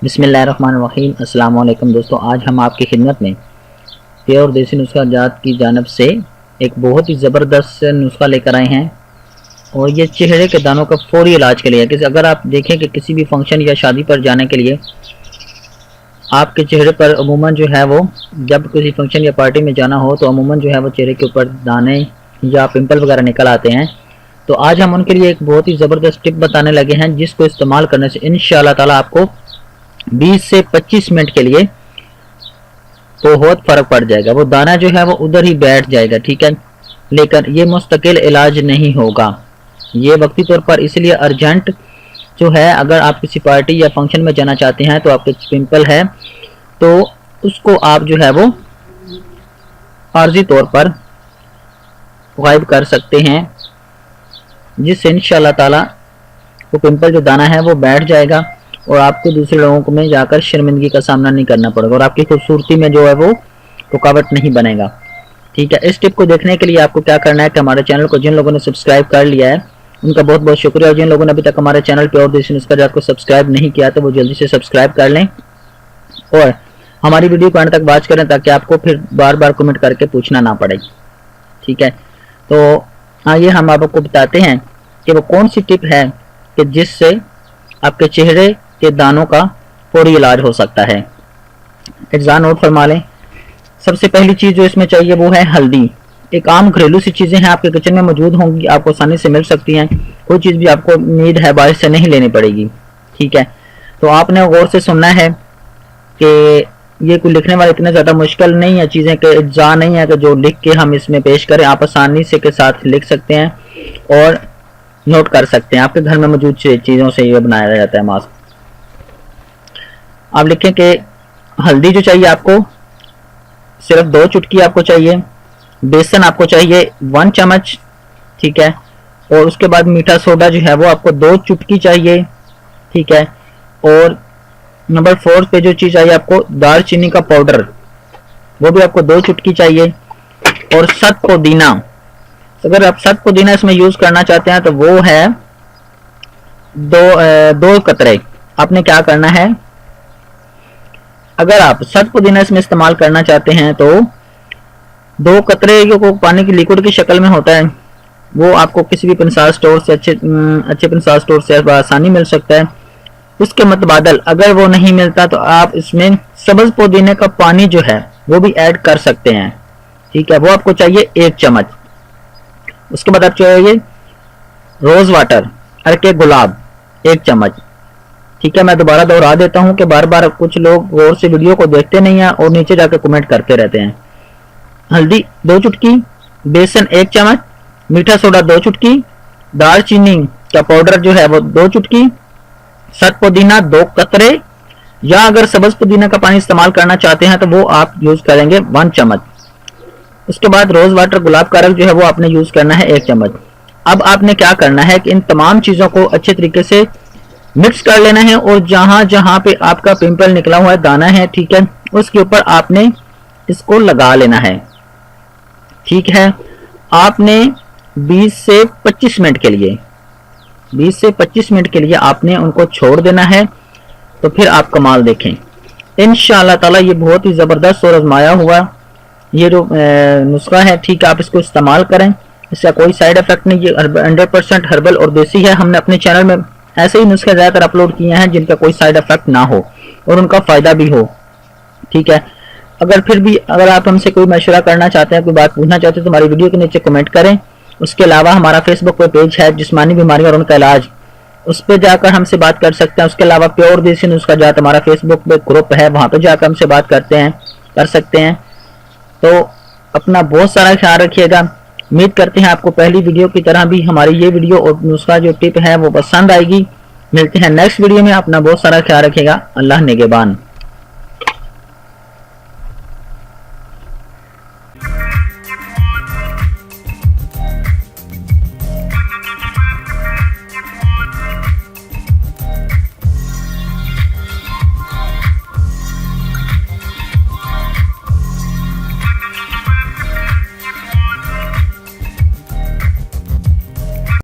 बिस्मिल्लाहिर्रहमानिर्रहीम। अस्सलाम वालेकुम दोस्तों, आज हम आपकी खिदमत में प्योर देसी नुस्खा जात की जानब से एक बहुत ही ज़बरदस्त नुस्खा लेकर आए हैं और ये चेहरे के दानों का फौरी इलाज के लिए है। कि अगर आप देखें कि किसी भी फंक्शन या शादी पर जाने के लिए आपके चेहरे पर अमूमन जो है वो जब किसी फंक्शन या पार्टी में जाना हो तो अमूमन जो है वो चेहरे के ऊपर दाने या पिंपल वगैरह निकल आते हैं। तो आज हम उनके लिए एक बहुत ही ज़बरदस्त टिप बताने लगे हैं जिसको इस्तेमाल करने से इंशाअल्लाह ताला आपको 20 से 25 मिनट के लिए बहुत फर्क पड़ जाएगा। वो दाना जो है वो उधर ही बैठ जाएगा, ठीक है। लेकिन ये मुस्तकिल इलाज नहीं होगा, ये वक्ती तौर पर इसलिए अर्जेंट जो है, अगर आप किसी पार्टी या फंक्शन में जाना चाहते हैं तो आपके पिंपल है तो उसको आप जो है वो आर्जी तौर पर गायब कर सकते हैं, जिससे इंशाअल्लाह ताला वो पिंपल जो दाना है वो बैठ जाएगा और आपको दूसरे लोगों में जाकर शर्मिंदगी का सामना नहीं करना पड़ेगा और आपकी खूबसूरती में जो है वो रुकावट नहीं बनेगा, ठीक है। इस टिप को देखने के लिए आपको क्या करना है कि हमारे चैनल को जिन लोगों ने सब्सक्राइब कर लिया है उनका बहुत बहुत शुक्रिया, और जिन लोगों ने अभी तक हमारे चैनल प्योर देसी नुस्खा जात को सब्सक्राइब नहीं किया तो वो जल्दी से सब्सक्राइब कर लें और हमारी वीडियो को अंत तक वॉच करें ताकि आपको फिर बार बार कमेंट करके पूछना ना पड़े, ठीक है। तो आइए हम आपको बताते हैं कि वो कौन सी टिप है कि जिससे आपके चेहरे के दानों का फौरी इलाज हो सकता है। एग्जाम नोट फरमा लें। सबसे पहली चीज़ जो इसमें चाहिए वो है हल्दी। एक आम घरेलू सी चीज़ें हैं, आपके किचन में मौजूद होंगी, आपको आसानी से मिल सकती हैं, कोई चीज़ भी आपको उम्मीद है बाहर से नहीं लेनी पड़ेगी, ठीक है। तो आपने गौर से सुनना है कि ये कोई लिखने वाला इतना ज़्यादा मुश्किल नहीं है, चीज़ें के एग्जाम नहीं है कि जो लिख के हम इसमें पेश करें, आप आसानी से के साथ लिख सकते हैं और नोट कर सकते हैं। आपके घर में मौजूद चीज़ों से ये बनाया जाता है मास्क। आप लिखें कि हल्दी जो चाहिए आपको सिर्फ 2 चुटकी आपको चाहिए, बेसन आपको चाहिए 1 चम्मच, ठीक है, और उसके बाद मीठा सोडा जो है वो आपको 2 चुटकी चाहिए, ठीक है। और नंबर 4 पे जो चीज़ चाहिए आपको दालचीनी का पाउडर, वो भी आपको 2 चुटकी चाहिए। और सत पुदीना, अगर आप सत पुदीना इसमें यूज करना चाहते हैं तो वो है 2 कतरे। आपने क्या करना है, अगर आप सत पुदीना इसमें इस्तेमाल करना चाहते हैं तो 2 कतरे जो पानी की लिक्विड की शक्ल में होता है वो आपको किसी भी पिंसाल स्टोर से अच्छे पिंसाल स्टोर से आसानी मिल सकता है। उसके मुतबादल अगर वो नहीं मिलता तो आप इसमें सब्ज पुदीने का पानी जो है वो भी ऐड कर सकते हैं, ठीक है। वो आपको चाहिए 1 चम्मच। उसके बाद आप चाहिए रोज वाटर अर्के गुलाब 1 चम्मच, ठीक है। मैं दोबारा दोहरा देता हूं कि बार बार कुछ लोग गौर से वीडियो को देखते नहीं हैं और नीचे जाकर कमेंट करते रहते हैं। हल्दी 2 चुटकी, बेसन 1 चम्मच, मीठा सोडा 2 चुटकी, दालचीनी का पाउडर जो है वो 2 चुटकी, सत पुदीना 2 कतरे, या अगर सब्ज पुदीना का पानी इस्तेमाल करना चाहते हैं तो वो आप यूज करेंगे 1 चम्मच। उसके बाद रोज वाटर गुलाब का रंग जो है वो आपने यूज करना है 1 चम्मच। अब आपने क्या करना है कि इन तमाम चीजों को अच्छे तरीके से मिक्स कर लेना है और जहां जहां पे आपका पिंपल निकला हुआ है दाना है, ठीक है, उसके ऊपर आपने इसको लगा लेना है, ठीक है। आपने 20 से 25 मिनट के लिए 20 से 25 मिनट के लिए आपने उनको छोड़ देना है। तो फिर आप कमाल देखें इंशाअल्लाह ताला। ये बहुत ही ज़बरदस्त और आजमाया हुआ ये जो नुस्खा है, ठीक है, आप इसको इस्तेमाल करें, इसका कोई साइड इफेक्ट नहीं। ये 100% हर्बल और देसी है। हमने अपने चैनल में ऐसे ही नुस्खे ज़्यादातर अपलोड किए हैं जिनका कोई साइड इफेक्ट ना हो और उनका फ़ायदा भी हो, ठीक है। अगर आप हमसे कोई मशवरा करना चाहते हैं, कोई बात पूछना चाहते हैं तो हमारी वीडियो के नीचे कमेंट करें। उसके अलावा हमारा फेसबुक पे पेज है जिस्मानी बीमारी और उनका इलाज, उस पर जाकर हमसे बात कर सकते हैं। उसके अलावा प्योर देसी नुस्खा जात हमारा फेसबुक पे ग्रुप है, वहाँ पे जाकर हमसे बात कर सकते हैं। तो अपना बहुत सारा ख्याल रखिएगा। उम्मीद करते हैं आपको पहली वीडियो की तरह भी हमारी ये वीडियो और नुस्खा जो टिप है वो पसंद आएगी। मिलते हैं नेक्स्ट वीडियो में। अपना बहुत सारा ख्याल रखिएगा। अल्लाह निगहबान।